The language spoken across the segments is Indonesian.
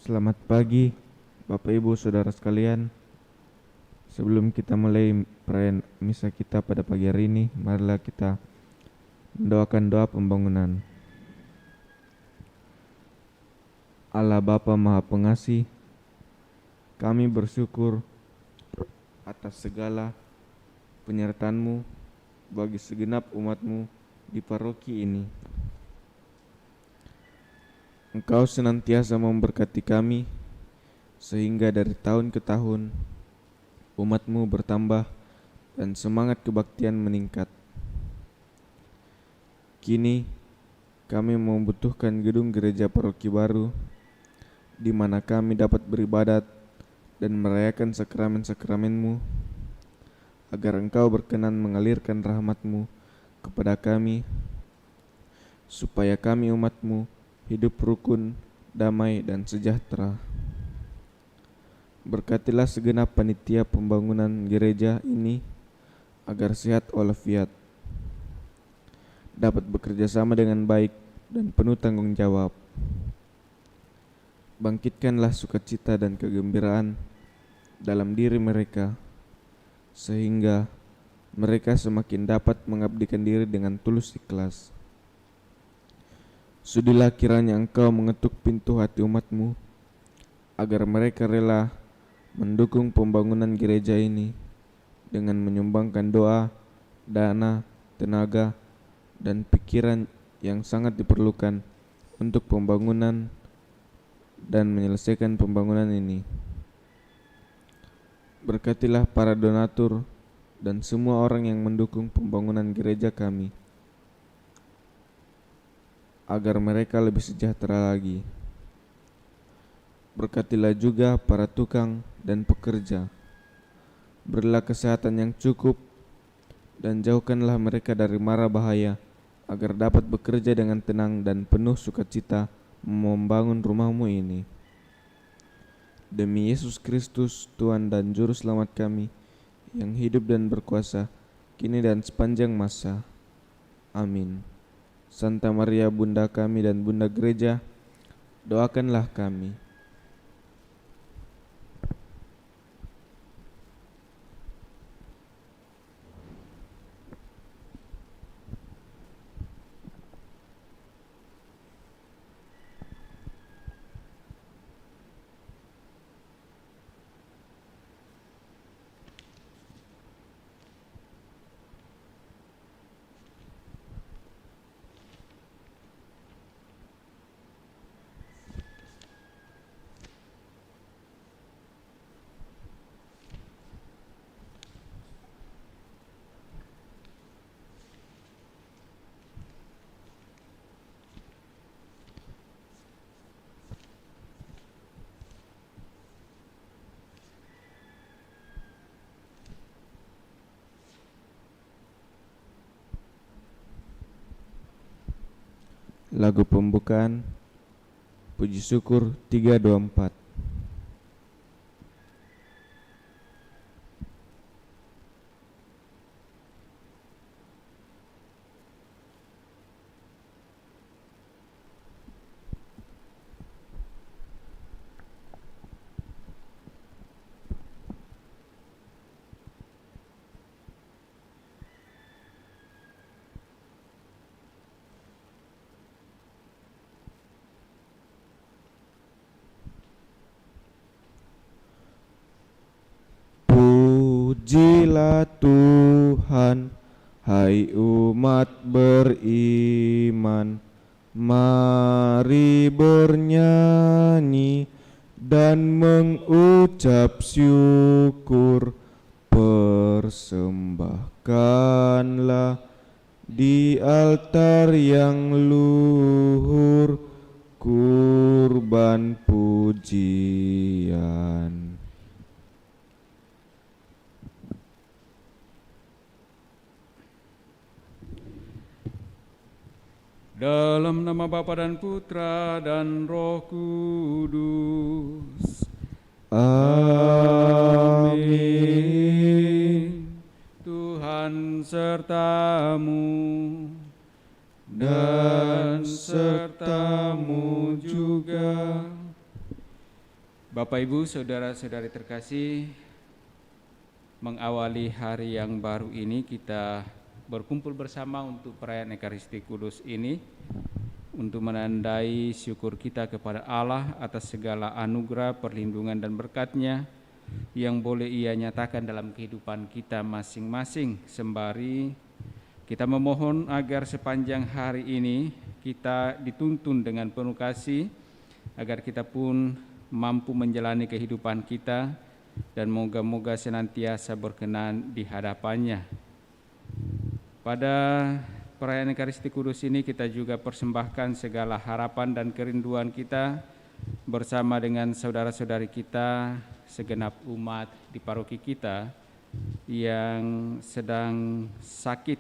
Selamat pagi, Bapak Ibu Saudara sekalian. Sebelum kita mulai perayaan misa kita pada pagi hari ini, marilah kita mendoakan doa pembangunan. Allah Bapa Maha Pengasih, kami bersyukur atas segala penyertaan-Mu bagi segenap umat-Mu di paroki ini. Engkau senantiasa memberkati kami, sehingga dari tahun ke tahun umat-Mu bertambah dan semangat kebaktian meningkat. Kini kami membutuhkan gedung gereja paroki baru, di mana kami dapat beribadat dan merayakan sakramen-sakramen-Mu, agar Engkau berkenan mengalirkan rahmat-Mu kepada kami, supaya kami umat-Mu hidup rukun, damai, dan sejahtera. Berkatilah segenap panitia pembangunan gereja ini agar sehat walafiat, dapat bekerja sama dengan baik dan penuh tanggung jawab. Bangkitkanlah sukacita dan kegembiraan dalam diri mereka, sehingga mereka semakin dapat mengabdikan diri dengan tulus ikhlas. Sudilah kiranya Engkau mengetuk pintu hati umat-Mu, agar mereka rela mendukung pembangunan gereja ini dengan menyumbangkan doa, dana, tenaga, dan pikiran yang sangat diperlukan untuk pembangunan dan menyelesaikan pembangunan ini. Berkatilah para donatur dan semua orang yang mendukung pembangunan gereja kami, agar mereka lebih sejahtera lagi. Berkatilah juga para tukang dan pekerja. Berilah kesehatan yang cukup dan jauhkanlah mereka dari mara bahaya, agar dapat bekerja dengan tenang dan penuh sukacita membangun rumah-Mu ini. Demi Yesus Kristus, Tuhan dan Juru Selamat kami, yang hidup dan berkuasa kini dan sepanjang masa. Amin. Santa Maria Bunda kami dan Bunda Gereja, doakanlah kami. Lagu pembukaan, Puji Syukur 324. Pujilah Tuhan, hai umat beriman, mari bernyanyi dan mengucap syukur. Persembahkanlah di altar yang luhur kurban pujian. Dalam nama Bapa dan Putra dan Roh Kudus. Amin. Tuhan sertamu Dan sertamu juga. Bapak, Ibu, saudara-saudari terkasih, mengawali hari yang baru ini kita berkumpul bersama untuk perayaan Ekaristi Kudus ini untuk menandai syukur kita kepada Allah atas segala anugerah, perlindungan dan berkat-Nya yang boleh Ia nyatakan dalam kehidupan kita masing-masing, sembari kita memohon agar sepanjang hari ini kita dituntun dengan penuh kasih, agar kita pun mampu menjalani kehidupan kita dan moga-moga senantiasa berkenan di hadapan-Nya. Pada perayaan Ekaristi Kudus ini kita juga persembahkan segala harapan dan kerinduan kita bersama dengan saudara-saudari kita, segenap umat di paroki kita yang sedang sakit,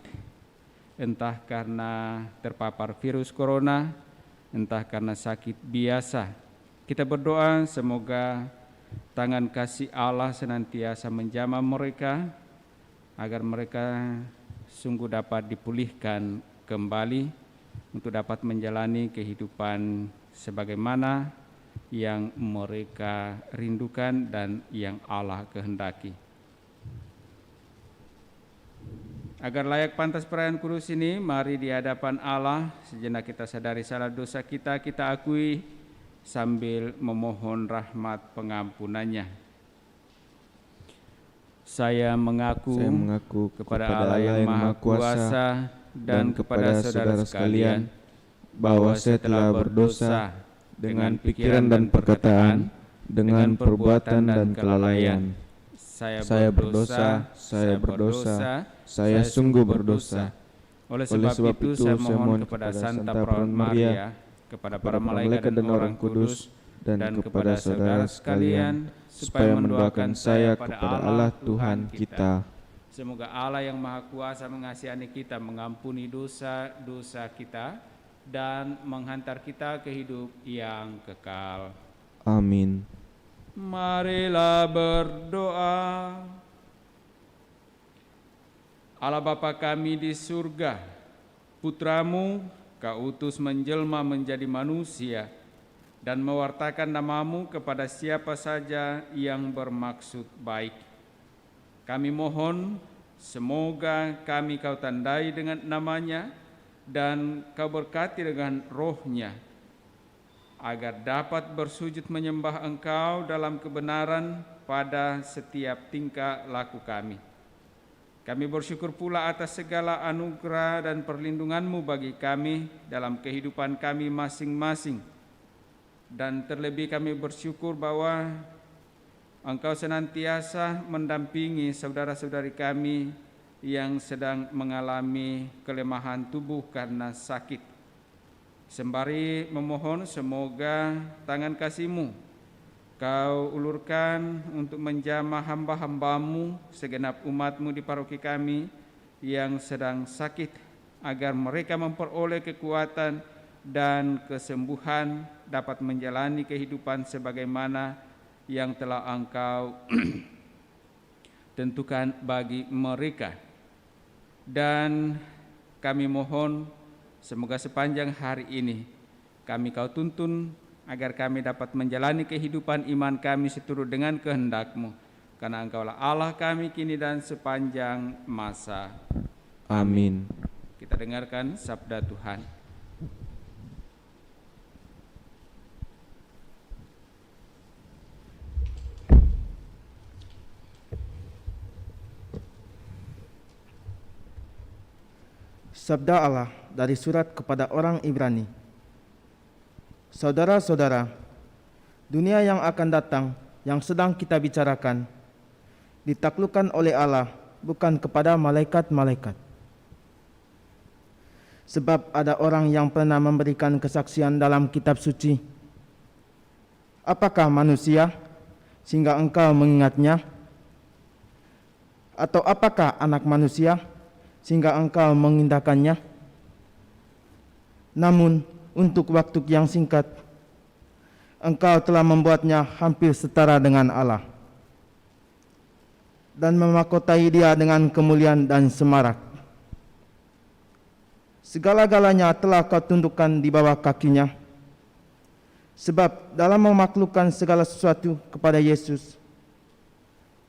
entah karena terpapar virus corona, entah karena sakit biasa. Kita berdoa semoga tangan kasih Allah senantiasa menjamah mereka, agar mereka sungguh dapat dipulihkan kembali untuk dapat menjalani kehidupan sebagaimana yang mereka rindukan dan yang Allah kehendaki. Agar layak pantas perayaan kudus ini, mari di hadapan Allah sejenak kita sadari salah dosa kita, kita akui sambil memohon rahmat pengampunan-Nya. Saya mengaku kepada Allah yang Maha Kuasa dan kepada saudara sekalian bahwa saya telah berdosa dengan pikiran dan perkataan, dengan perbuatan dan kelalaian. Saya berdosa, saya sungguh berdosa. Oleh sebab itu saya mohon kepada Santa Perawan Maria, kepada para malaikat dan orang kudus, dan kepada saudara sekalian, supaya mendoakan saya kepada Allah Tuhan kita. Semoga Allah yang Maha Kuasa mengasihani kita, mengampuni dosa-dosa kita, dan menghantar kita ke hidup yang kekal. Amin. Marilah berdoa. Allah Bapa kami di surga, Putra-Mu Kau utus menjelma menjadi manusia dan mewartakan nama-Mu kepada siapa saja yang bermaksud baik. Kami mohon semoga kami Kau tandai dengan nama-Nya dan Kau berkati dengan Roh-Nya, agar dapat bersujud menyembah Engkau dalam kebenaran pada setiap tingkah laku kami. Kami bersyukur pula atas segala anugerah dan perlindungan-Mu bagi kami dalam kehidupan kami masing-masing. Dan terlebih kami bersyukur bahwa Engkau senantiasa mendampingi saudara-saudari kami yang sedang mengalami kelemahan tubuh karena sakit. Sembari memohon semoga tangan kasih-Mu Kau ulurkan untuk menjamah hamba-hamba-Mu, segenap umat-Mu di paroki kami yang sedang sakit, agar mereka memperoleh kekuatan dan kesembuhan dapat menjalani kehidupan sebagaimana yang telah Engkau tentukan bagi mereka. Dan kami mohon semoga sepanjang hari ini kami Kau tuntun agar kami dapat menjalani kehidupan iman kami seturut dengan kehendak-Mu, karena Engkaulah Allah kami kini dan sepanjang masa. Amin. Kita dengarkan sabda Tuhan. Sabda Allah dari surat kepada orang Ibrani. Saudara-saudara, dunia yang akan datang, yang sedang kita bicarakan, ditaklukkan oleh Allah, bukan kepada malaikat-malaikat. Sebab ada orang yang pernah memberikan kesaksian dalam kitab suci. Apakah manusia, sehingga engkau mengingatnya? Atau apakah anak manusia, sehingga engkau mengindahkannya? Namun, untuk waktu yang singkat, engkau telah membuatnya hampir setara dengan Allah dan memahkotai Dia dengan kemuliaan dan semarak. Segala-galanya telah kau tundukkan di bawah kakinya, Sebab dalam memakhlukkan segala sesuatu kepada Yesus,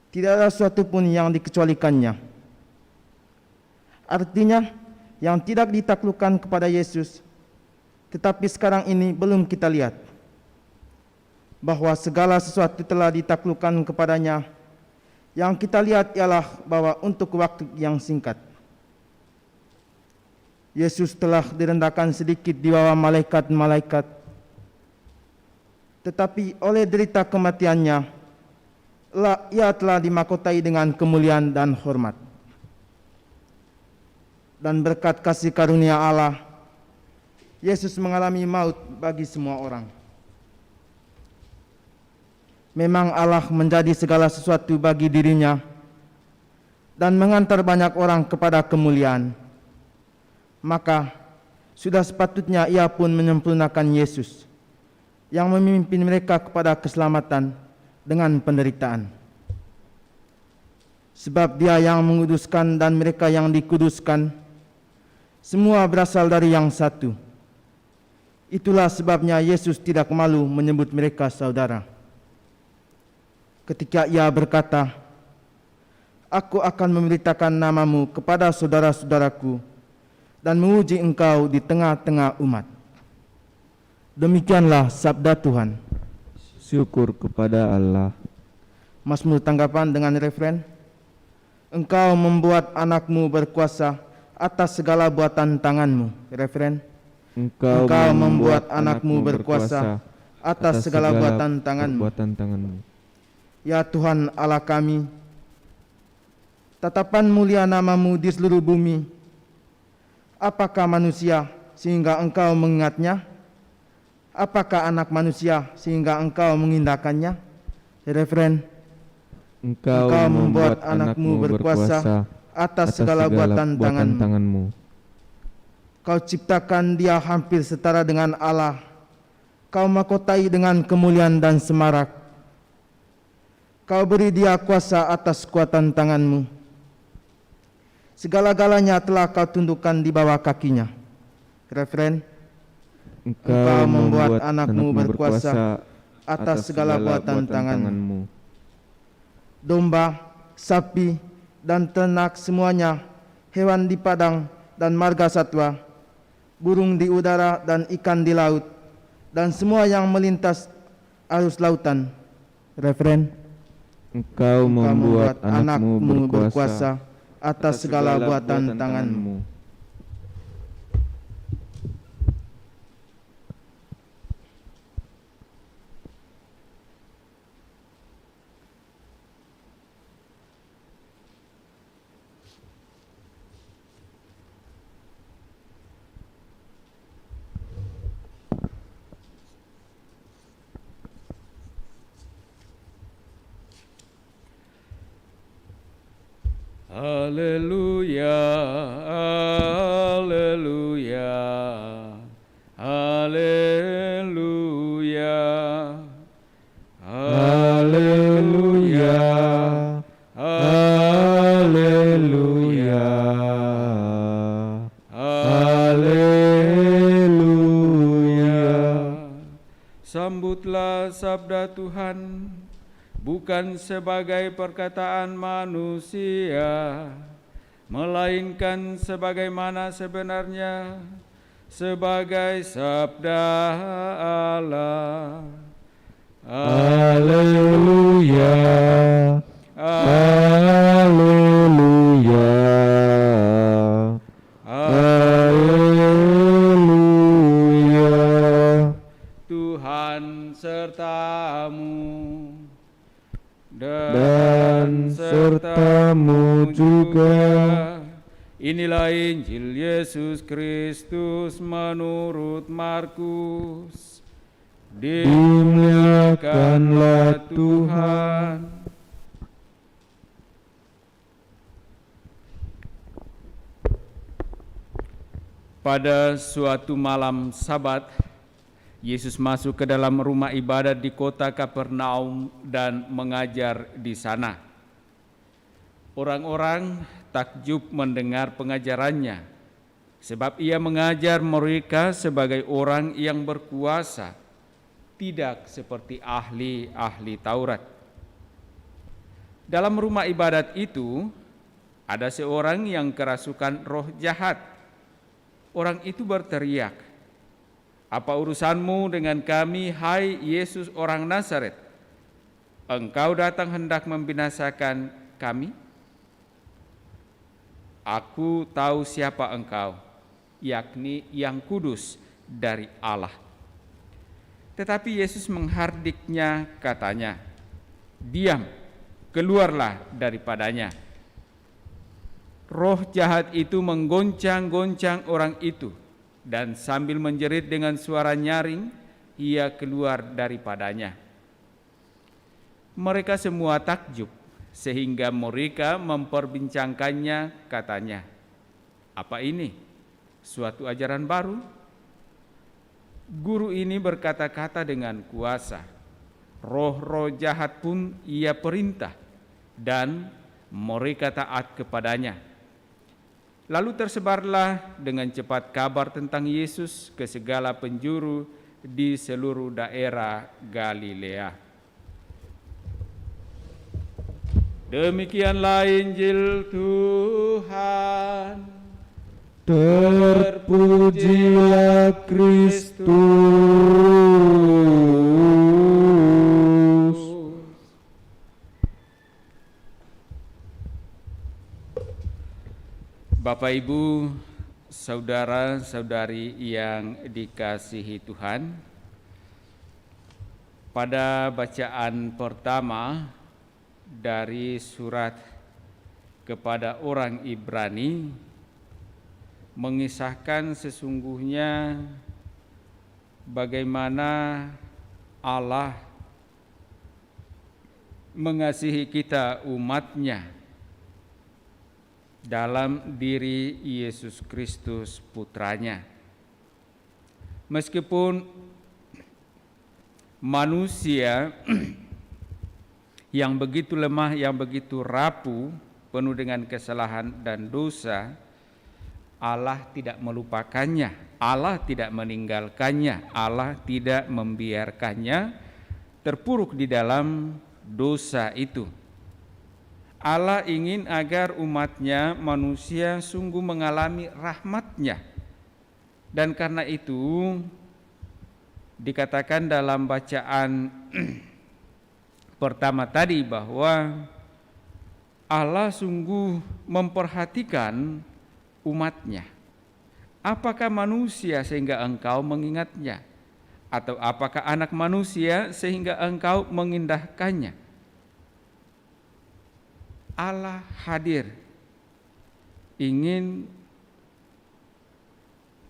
tidak ada sesuatu pun yang dikecualikannya. Artinya, yang tidak ditaklukkan kepada Yesus, tetapi sekarang ini belum kita lihat, bahwa segala sesuatu telah ditaklukkan kepadanya. Yang kita lihat ialah bahwa untuk waktu yang singkat, Yesus telah direndahkan sedikit di bawah malaikat-malaikat, tetapi oleh derita kematiannya, ia telah dimahkotai dengan kemuliaan dan hormat. Dan berkat kasih karunia Allah, Yesus mengalami maut bagi semua orang. Memang Allah menjadi segala sesuatu bagi dirinya dan mengantar banyak orang kepada kemuliaan. Maka sudah sepatutnya ia pun menyempurnakan Yesus yang memimpin mereka kepada keselamatan dengan penderitaan. Sebab Dia yang menguduskan dan mereka yang dikuduskan, semua berasal dari yang satu. Itulah sebabnya Yesus tidak malu menyebut mereka saudara. Ketika Ia berkata, "Aku akan memberitakan namamu kepada saudara-saudaraku dan menguji engkau di tengah-tengah umat." Demikianlah sabda Tuhan. Syukur kepada Allah. Mazmur tanggapan dengan referen, "Engkau membuat anakmu berkuasa atas segala buatan tanganmu." Referen, "Engkau membuat anakmu berkuasa atas segala buatan tanganmu." Ya Tuhan Allah kami, tatapan mulia namamu di seluruh bumi. Apakah manusia sehingga engkau mengingatnya? Apakah anak manusia sehingga engkau mengindahkannya? Referen, Engkau membuat anakmu berkuasa atas segala buatan tanganmu. Kau ciptakan dia hampir setara dengan Allah. Kau mahkotai dengan kemuliaan dan semarak. Kau beri dia kuasa atas kekuatan tanganmu. Segala-galanya telah kau tundukkan di bawah kakinya. Referen, Engkau membuat anakmu berkuasa atas segala buatan tanganmu. Domba, sapi, dan ternak semuanya, hewan di padang dan marga satwa, burung di udara dan ikan di laut, dan semua yang melintas arus lautan. Referen, Engkau membuat anakmu berkuasa atas segala buatan tanganmu. Haleluya, haleluya, haleluya, haleluya, haleluya, haleluya. Sambutlah sabda Tuhan, bukan sebagai perkataan manusia, melainkan sebagaimana sebenarnya, sebagai sabda Allah. Haleluya, haleluya, haleluya. Tuhan sertamu dan sertamu juga. Inilah Injil Yesus Kristus menurut Markus. Dimuliakanlah Tuhan. Pada suatu malam Sabat, Yesus masuk ke dalam rumah ibadat di kota Kapernaum dan mengajar di sana. Orang-orang takjub mendengar pengajarannya, sebab ia mengajar mereka sebagai orang yang berkuasa. tidak seperti ahli-ahli Taurat. Dalam rumah ibadat itu ada seorang yang kerasukan roh jahat. Orang itu berteriak, "Apa urusanmu dengan kami, hai Yesus orang Nazaret? Engkau datang hendak membinasakan kami? Aku tahu siapa engkau, yakni yang kudus dari Allah." Tetapi Yesus menghardiknya, katanya, "Diam, keluarlah daripadanya." Roh jahat itu menggoncang-goncang orang itu, dan sambil menjerit dengan suara nyaring, ia keluar daripadanya. Mereka semua takjub, sehingga mereka memperbincangkannya, katanya, "Apa ini? Suatu ajaran baru? Guru ini berkata-kata dengan kuasa. Roh-roh jahat pun ia perintah, dan mereka taat kepadanya." Lalu tersebarlah dengan cepat kabar tentang Yesus ke segala penjuru di seluruh daerah Galilea. Demikianlah Injil Tuhan. Terpujilah Kristus. Bapak, Ibu, saudara-saudari yang dikasihi Tuhan, pada bacaan pertama dari surat kepada orang Ibrani mengisahkan sesungguhnya bagaimana Allah mengasihi kita umat-Nya dalam diri Yesus Kristus Putranya. Meskipun manusia yang begitu lemah, yang begitu rapuh, penuh dengan kesalahan dan dosa, Allah tidak melupakannya, Allah tidak meninggalkannya, Allah tidak membiarkannya terpuruk di dalam dosa itu. Allah ingin agar umat-Nya manusia sungguh mengalami rahmat-Nya. Dan karena itu dikatakan dalam bacaan pertama tadi bahwa Allah sungguh memperhatikan umat-Nya. Apakah manusia sehingga engkau mengingatnya? Atau apakah anak manusia sehingga engkau mengindahkannya? Allah hadir, ingin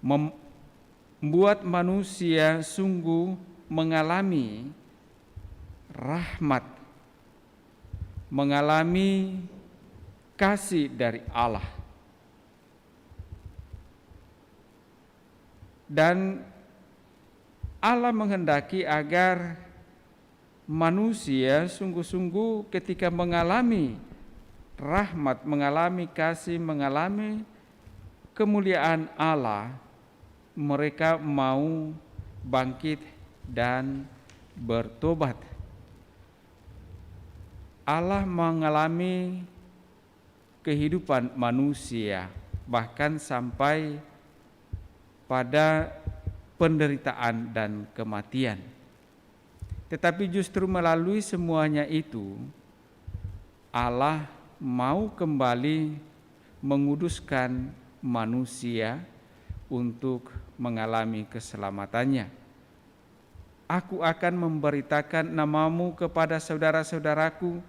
membuat manusia sungguh mengalami rahmat, mengalami kasih dari Allah. Dan Allah menghendaki agar manusia sungguh-sungguh ketika mengalami rahmat, mengalami kasih, mengalami kemuliaan Allah, mereka mau bangkit dan bertobat. Allah mengalami kehidupan manusia, bahkan sampai pada penderitaan dan kematian. Tetapi justru melalui semuanya itu, Allah mau kembali menguduskan manusia untuk mengalami keselamatannya. Aku akan memberitakan namamu kepada saudara-saudaraku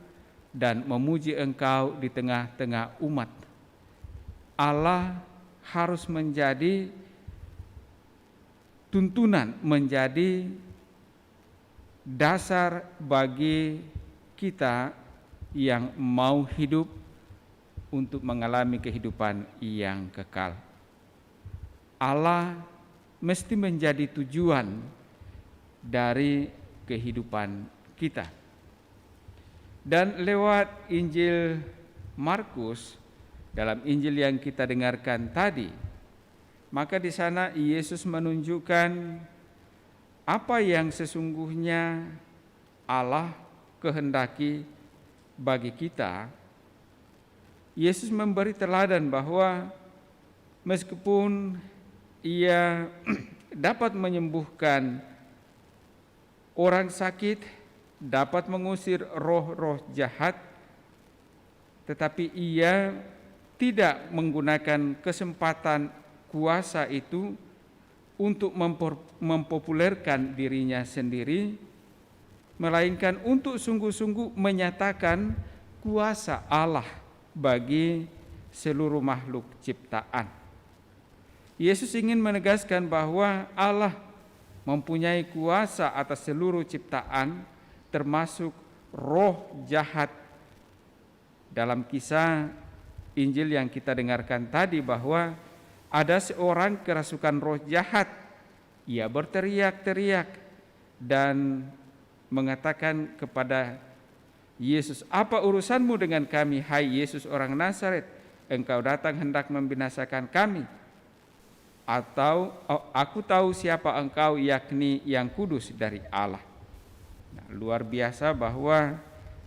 dan memuji engkau di tengah-tengah umat. Allah harus menjadi tuntunan, menjadi dasar bagi kita yang mau hidup untuk mengalami kehidupan yang kekal. Allah mesti menjadi tujuan dari kehidupan kita. Dan lewat Injil Markus, dalam Injil yang kita dengarkan tadi, maka di sana Yesus menunjukkan apa yang sesungguhnya Allah kehendaki bagi kita, Yesus memberi teladan bahwa meskipun Ia dapat menyembuhkan orang sakit, dapat mengusir roh-roh jahat, tetapi Ia tidak menggunakan kesempatan kuasa itu untuk mempopulerkan dirinya sendiri, melainkan untuk sungguh-sungguh menyatakan kuasa Allah bagi seluruh makhluk ciptaan. Yesus ingin menegaskan bahwa Allah mempunyai kuasa atas seluruh ciptaan, termasuk roh jahat. Dalam kisah Injil yang kita dengarkan tadi, bahwa ada seorang kerasukan roh jahat. Ia berteriak-teriak dan mengatakan kepada Yesus, "Apa urusanmu dengan kami, hai Yesus orang Nazaret? Engkau datang hendak membinasakan kami? Atau aku tahu siapa engkau, yakni yang kudus dari Allah." Nah, luar biasa bahwa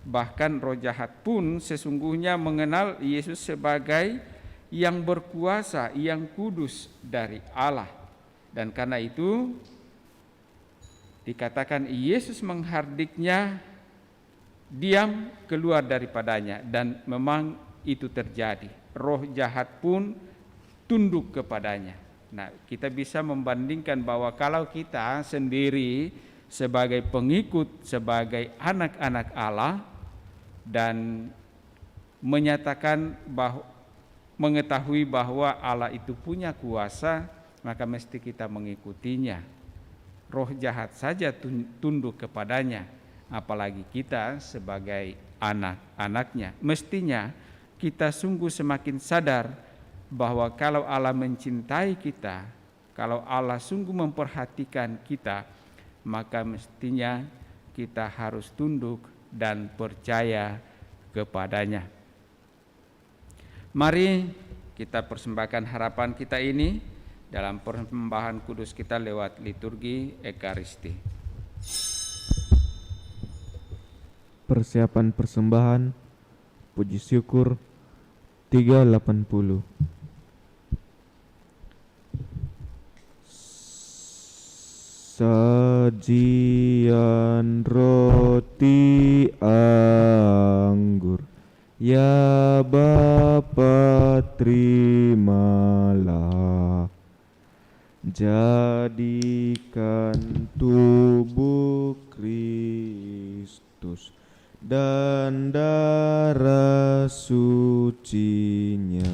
bahkan roh jahat pun sesungguhnya mengenal Yesus sebagai yang berkuasa, yang kudus dari Allah. Dan karena itu dikatakan Yesus menghardiknya diam keluar daripadanya, dan memang itu terjadi. Roh jahat pun tunduk kepadanya. Nah, kita bisa membandingkan bahwa kalau kita sendiri sebagai pengikut, sebagai anak-anak Allah, dan menyatakan bahwa mengetahui bahwa Allah itu punya kuasa, maka mesti kita mengikutinya. Roh jahat saja tunduk kepadanya, apalagi kita sebagai anak-anaknya. Mestinya kita sungguh semakin sadar bahwa kalau Allah mencintai kita, kalau Allah sungguh memperhatikan kita, maka mestinya kita harus tunduk dan percaya kepadanya. Mari kita persembahkan harapan kita ini dalam persembahan kudus kita lewat liturgi Ekaristi. Persiapan persembahan puji syukur 380. Sajian roti anggur, ya Bapa terimalah, jadikan tubuh Kristus dan darah sucinya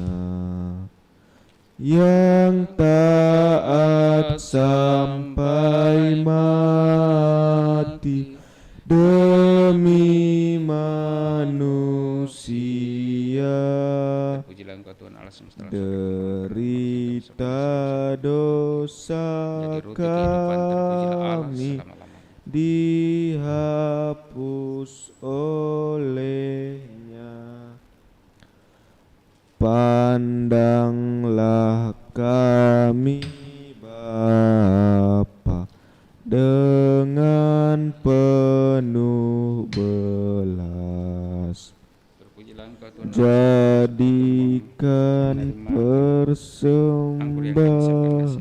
yang taat sampai mati demi manusia, Pujilah Engkau Tuhan Allah semesta alam, derita dosa jadi roti kehidupan, terpujilah Allah kami selama-lamanya. dihapus olehnya. Pandanglah kami Bapa dengan penuh belas, Terpujilah Engkau Tuhan jadikan persembahan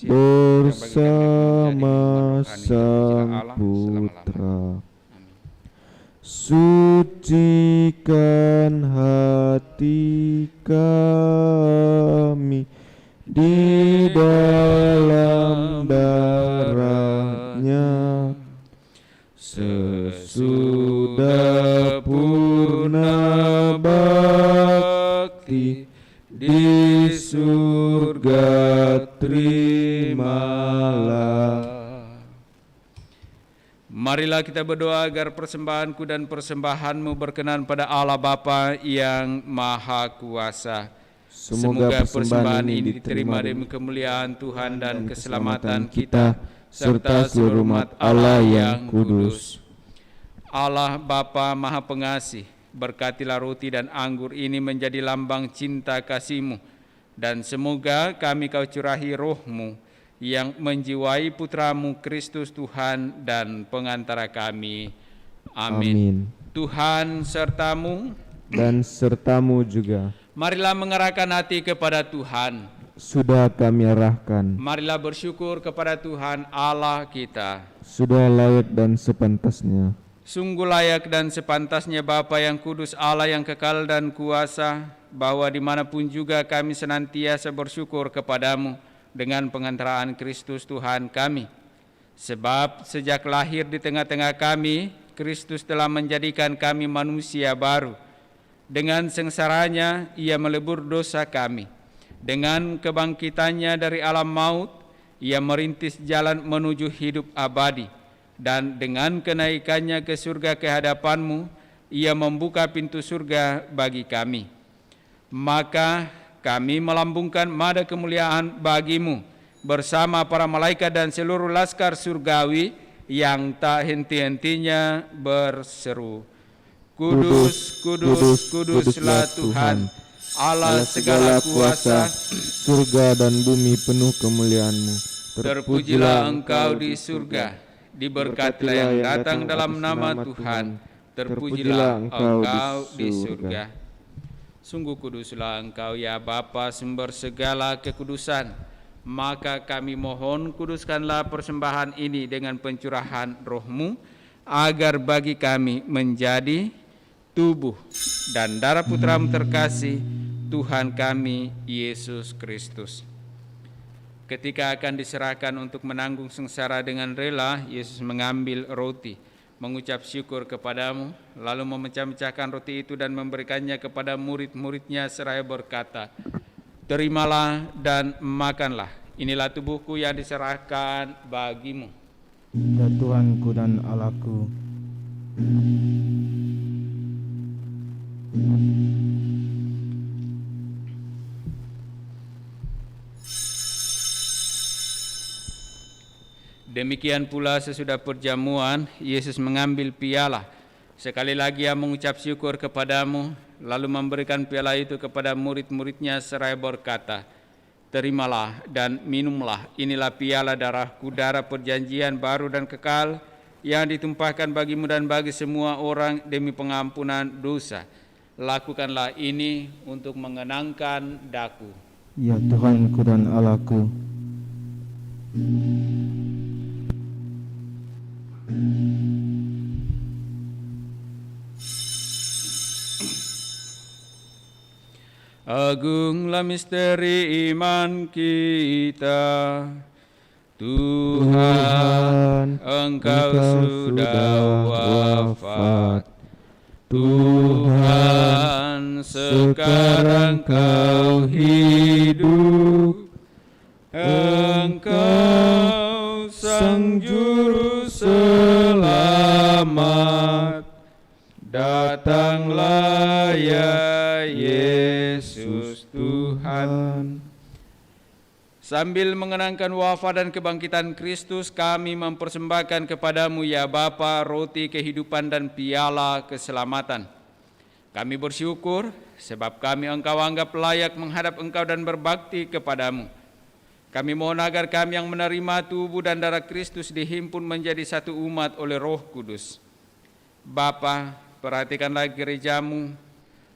bersama Sang Putra. Sucikan hati kami di dalam darah-Nya, sesudah purna bakti di surga terimalah. Marilah kita berdoa agar persembahanku dan persembahanmu berkenan pada Allah Bapa yang Maha Kuasa. Semoga persembahan ini diterima demi kemuliaan Tuhan dan keselamatan kita, serta seluruh umat Allah yang kudus. Allah Bapa Maha Pengasih, berkatilah roti dan anggur ini menjadi lambang cinta kasih-Mu, dan semoga kami Kau curahi roh-Mu, yang menjiwai Putramu Kristus Tuhan dan pengantara kami. Amin. Amin. Tuhan sertamu, Dan sertamu juga. marilah mengerahkan hati kepada Tuhan. Sudah kami arahkan. Marilah bersyukur kepada Tuhan Allah kita. Sudah layak dan sepantasnya. Sungguh layak dan sepantasnya Bapa yang kudus, Allah yang kekal dan kuasa, bahwa dimanapun juga kami senantiasa bersyukur kepadamu dengan pengantaraan Kristus Tuhan kami. Sebab sejak lahir di tengah-tengah kami, Kristus telah menjadikan kami manusia baru. Dengan sengsaranya ia melebur dosa kami. Dengan kebangkitannya dari alam maut, ia merintis jalan menuju hidup abadi. Dan dengan kenaikannya ke surga kehadapanmu, ia membuka pintu surga bagi kami. Maka kami melambungkan mada kemuliaan bagimu bersama para malaikat dan seluruh laskar surgawi yang tak henti-hentinya berseru, Kudus, kudus, kuduslah Tuhan, Allah segala kuasa, surga dan bumi penuh kemuliaan-Mu. terpujilah Engkau di surga, diberkatilah yang datang dalam nama Tuhan, terpujilah Engkau di surga. Sungguh kuduslah Engkau ya Bapa, sumber segala kekudusan. Maka kami mohon, kuduskanlah persembahan ini dengan pencurahan Roh-Mu, agar bagi kami menjadi tubuh dan darah Putra-Mu terkasih, Tuhan kami Yesus Kristus. Ketika akan diserahkan untuk menanggung sengsara dengan rela, Yesus mengambil roti, mengucap syukur kepadamu, lalu memecah-mecahkan roti itu dan memberikannya kepada murid-muridnya seraya berkata, Terimalah dan makanlah, inilah tubuhku yang diserahkan bagimu. Ya Tuhanku dan Allahku. Demikian pula sesudah perjamuan, Yesus mengambil piala. Sekali lagi ia mengucap syukur kepadamu, lalu memberikan piala itu kepada murid-muridnya seraya berkata, Terimalah dan minumlah, inilah piala darahku, darah perjanjian baru dan kekal, yang ditumpahkan bagimu dan bagi semua orang demi pengampunan dosa. Lakukanlah ini untuk mengenangkan daku. Ya Tuhanku dan Allahku. Agunglah misteri iman kita, Tuhan, Engkau sudah wafat. Tuhan, sekarang Kau hidup. Engkau Sang Juru Selamat. Datanglah ya Yesus Tuhan. Sambil mengenangkan wafat dan kebangkitan Kristus, kami mempersembahkan kepadamu ya Bapa roti kehidupan dan piala keselamatan. Kami bersyukur sebab kami Engkau anggap layak menghadap Engkau dan berbakti kepadamu. Kami mohon agar kami yang menerima tubuh dan darah Kristus dihimpun menjadi satu umat oleh Roh Kudus. Bapa, perhatikanlah gerejamu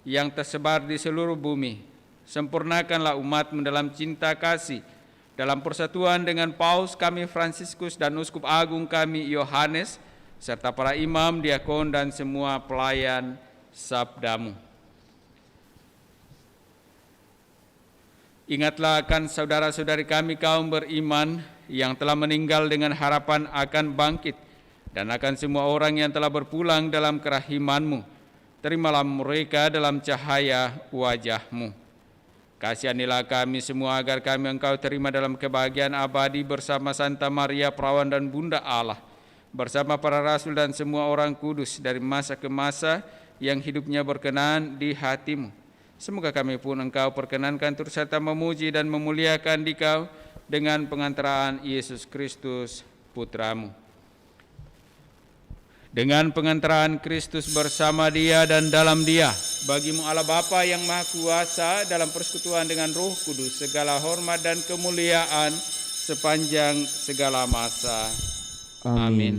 yang tersebar di seluruh bumi. Sempurnakanlah umat-Mu dalam cinta kasih, dalam persatuan dengan Paus kami Fransiskus dan Uskup Agung kami Yohanes, serta para imam, diakon, dan semua pelayan sabda-Mu. Ingatlah akan saudara-saudari kami kaum beriman yang telah meninggal dengan harapan akan bangkit, dan akan semua orang yang telah berpulang dalam kerahiman-Mu. Terimalah mereka dalam cahaya wajah-Mu. Kasihanilah kami semua agar kami Engkau terima dalam kebahagiaan abadi bersama Santa Maria Perawan dan Bunda Allah, bersama para rasul dan semua orang kudus dari masa ke masa yang hidupnya berkenan di hati-Mu. Semoga kami pun Engkau perkenankan turut serta memuji dan memuliakan Dikau dengan pengantaraan Yesus Kristus Putra-Mu. Dengan pengantaraan Kristus bersama Dia dan dalam Dia, bagi-Mu Allah Bapa yang Maha Kuasa dalam persekutuan dengan Roh Kudus, segala hormat dan kemuliaan sepanjang segala masa. Amin.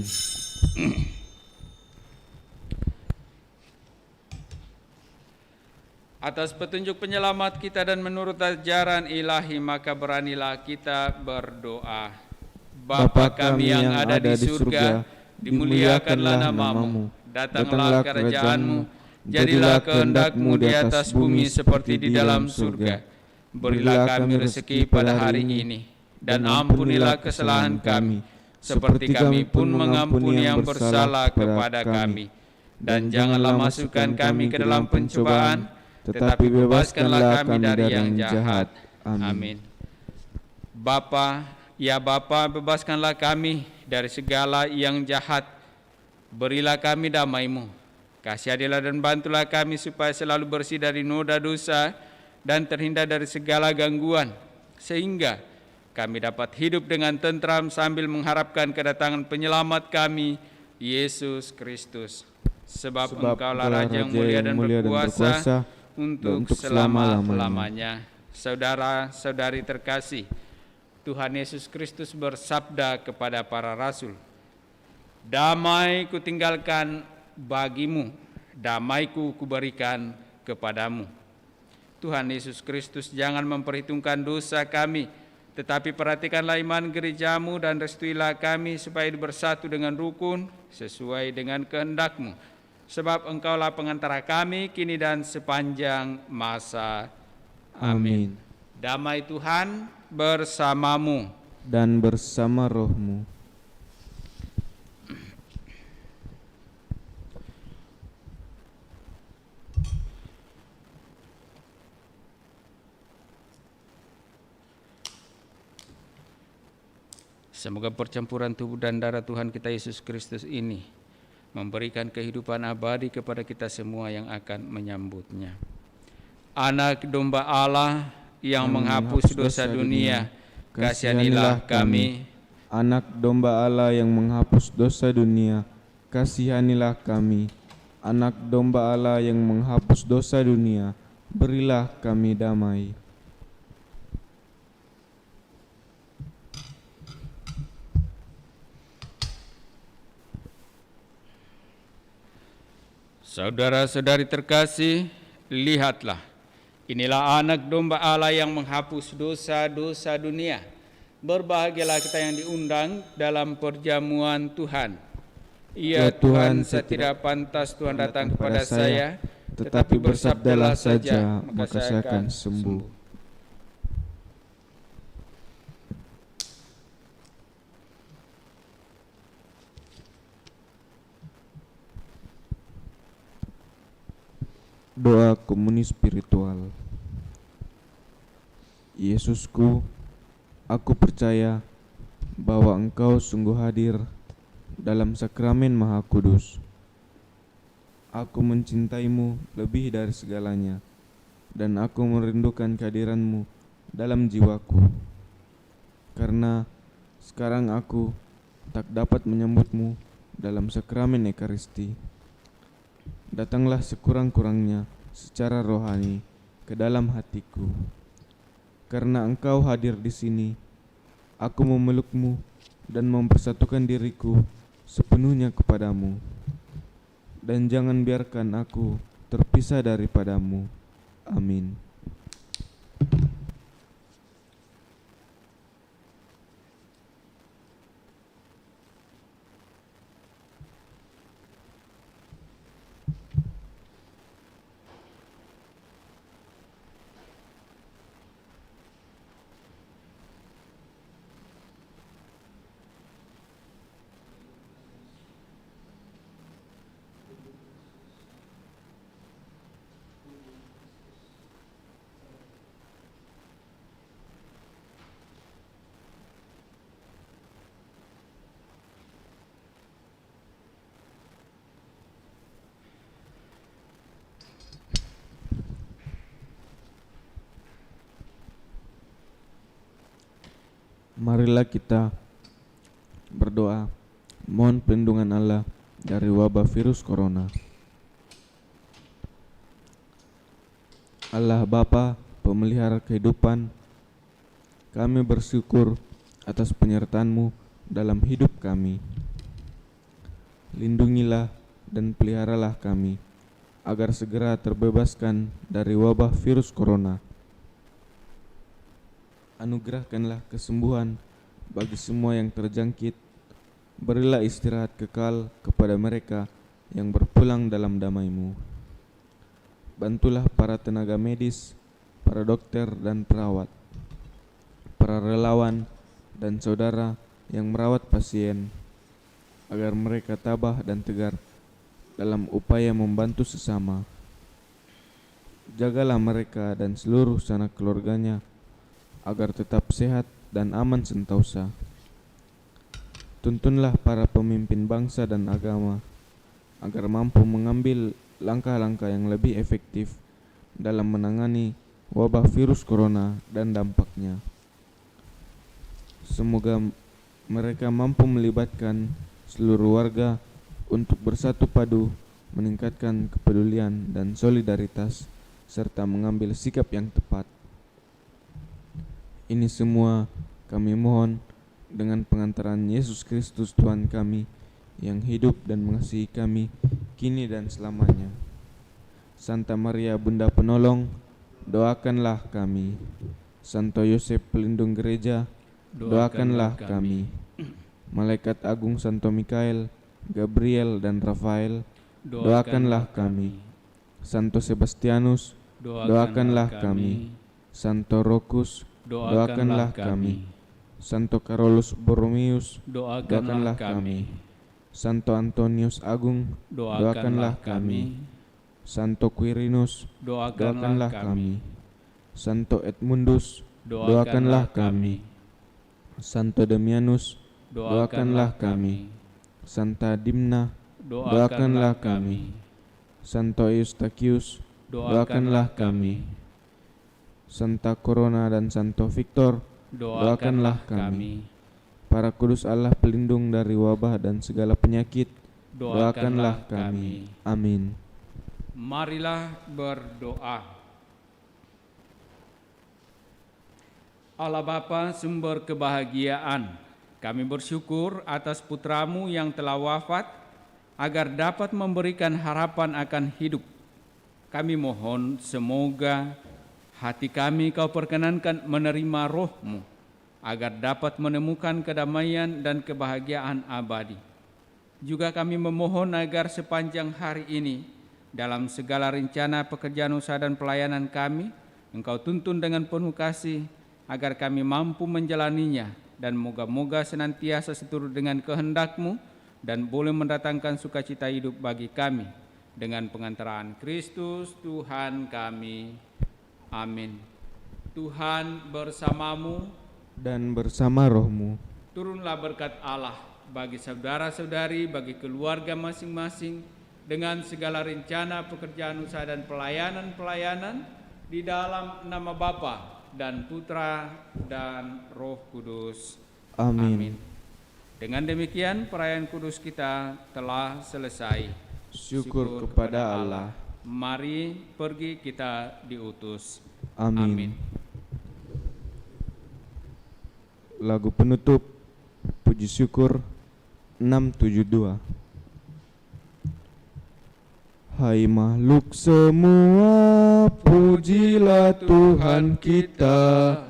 Atas petunjuk penyelamat kita dan menurut ajaran ilahi, maka beranilah kita berdoa. Bapa kami yang ada di surga, dimuliakanlah namamu, datanglah kerajaanmu, jadilah kehendak-Mu di atas bumi seperti di dalam surga. Berilah kami rezeki pada hari ini, dan ampunilah kesalahan kami, seperti kami pun mengampuni yang bersalah kepada kami. Dan janganlah masukkan kami ke dalam pencobaan, tetapi bebaskanlah kami dari yang jahat. Amin. Bapa, ya Bapa, bebaskanlah kami dari segala yang jahat. Berilah kami damai-Mu. Kasihanilah dan bantulah kami supaya selalu bersih dari noda dosa dan terhindar dari segala gangguan, sehingga kami dapat hidup dengan tentram sambil mengharapkan kedatangan penyelamat kami, Yesus Kristus. Sebab Engkaulah Raja yang mulia dan berkuasa untuk selama-lamanya. Saudara-saudari terkasih, Tuhan Yesus Kristus bersabda kepada para rasul, "Damai kutinggalkan bagimu, damai-Ku kuberikan kepadamu." Tuhan Yesus Kristus jangan memperhitungkan dosa kami, tetapi perhatikanlah iman gereja-Mu dan restuilah kami supaya bersatu dengan rukun sesuai dengan kehendak-Mu. Sebab Engkaulah pengantara kami kini dan sepanjang masa. Amin. Damai Tuhan bersamamu dan bersama rohmu. Semoga percampuran tubuh dan darah Tuhan kita Yesus Kristus ini memberikan kehidupan abadi kepada kita semua yang akan menyambutnya. Anak domba Allah yang menghapus dosa dunia, kasihanilah kami. Anak domba Allah yang menghapus dosa dunia, kasihanilah kami. Anak domba Allah yang menghapus dosa dunia, berilah kami damai. Saudara-saudari terkasih, lihatlah, inilah anak domba Allah yang menghapus dosa-dosa dunia. Berbahagialah kita yang diundang dalam perjamuan Tuhan. Ya Tuhan, saya tidak pantas Tuhan datang kepada saya, tetapi bersabdalah saja, maka saya akan sembuh. Doa komuni spiritual. Yesusku, aku percaya bahwa Engkau sungguh hadir dalam sakramen Maha Kudus. Aku mencintaimu lebih dari segalanya, dan aku merindukan kehadiranmu dalam jiwaku. Karena sekarang aku tak dapat menyambutmu dalam sakramen Ekaristi. Datanglah sekurang-kurangnya secara rohani ke dalam hatiku. Karena Engkau hadir di sini, aku memelukmu dan mempersatukan diriku sepenuhnya kepadamu. Dan jangan biarkan aku terpisah daripadamu. Amin. Marilah kita berdoa, mohon perlindungan Allah dari wabah virus corona. Allah Bapa, pemelihara kehidupan, kami bersyukur atas penyertaan-Mu dalam hidup kami. Lindungilah dan peliharalah kami, agar segera terbebaskan dari wabah virus corona. Anugerahkanlah kesembuhan bagi semua yang terjangkit. Berilah istirahat kekal kepada mereka yang berpulang dalam damai-Mu. Bantulah para tenaga medis, para dokter dan perawat, para relawan dan saudara yang merawat pasien, agar mereka tabah dan tegar dalam upaya membantu sesama. Jagalah mereka dan seluruh sanak keluarganya agar tetap sehat dan aman sentosa. Tuntunlah para pemimpin bangsa dan agama agar mampu mengambil langkah-langkah yang lebih efektif dalam menangani wabah virus corona dan dampaknya. Semoga mereka mampu melibatkan seluruh warga untuk bersatu padu, meningkatkan kepedulian dan solidaritas, serta mengambil sikap yang tepat. Ini semua kami mohon dengan pengantaran Yesus Kristus Tuhan kami, yang hidup dan mengasihi kami kini dan selamanya. Santa Maria Bunda Penolong, doakanlah kami. Santo Yosef Pelindung Gereja, doakanlah kami. Malaikat Agung Santo Mikael, Gabriel dan Rafael, doakanlah kami. Santo Sebastianus, doakanlah kami. Santo Rokus, doakanlah kami. Santo Carolus Borromeus, doakanlah kami. Santo Antonius Agung, doakanlah kami. Santo Quirinus, doakanlah kami. Santo Edmundus, doakanlah kami. Santo Damianus, doakanlah kami. Santa Dimna, doakanlah kami. Santo Eustachius, doakanlah kami. Santa Corona dan Santo Victor, doakanlah kami. Para kudus Allah pelindung dari wabah dan segala penyakit, doakanlah kami. Amin. Marilah berdoa. Allah Bapa, sumber kebahagiaan, kami bersyukur atas putra-Mu yang telah wafat agar dapat memberikan harapan akan hidup. Kami mohon semoga hati kami Kau perkenankan menerima Roh-Mu agar dapat menemukan kedamaian dan kebahagiaan abadi. Juga kami memohon agar sepanjang hari ini dalam segala rencana pekerjaan usaha dan pelayanan kami, Engkau tuntun dengan penuh kasih agar kami mampu menjalaninya, dan moga-moga senantiasa seturut dengan kehendak-Mu dan boleh mendatangkan sukacita hidup bagi kami. Dengan pengantaran Kristus Tuhan kami. Amin. Tuhan bersamamu Dan bersama roh-Mu. Turunlah berkat Allah bagi saudara-saudari, bagi keluarga masing-masing, dengan segala rencana pekerjaan usaha dan pelayanan di dalam nama Bapa dan Putra dan Roh Kudus. Amin. Dengan demikian perayaan kudus kita telah selesai. Syukur kepada Allah. Mari pergi kita diutus. Amin. Lagu penutup puji syukur 672. Hai makhluk semua, pujilah Tuhan kita.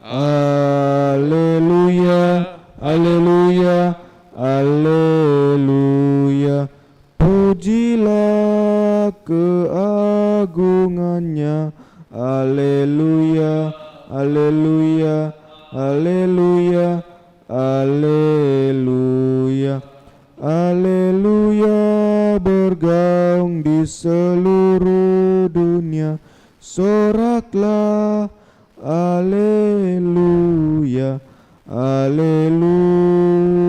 Haleluya, haleluya, haleluya. Pujilah keagungannya. Haleluya, haleluya, haleluya, haleluya. Haleluya, bergaung di seluruh dunia. Soraklah, haleluya, haleluya.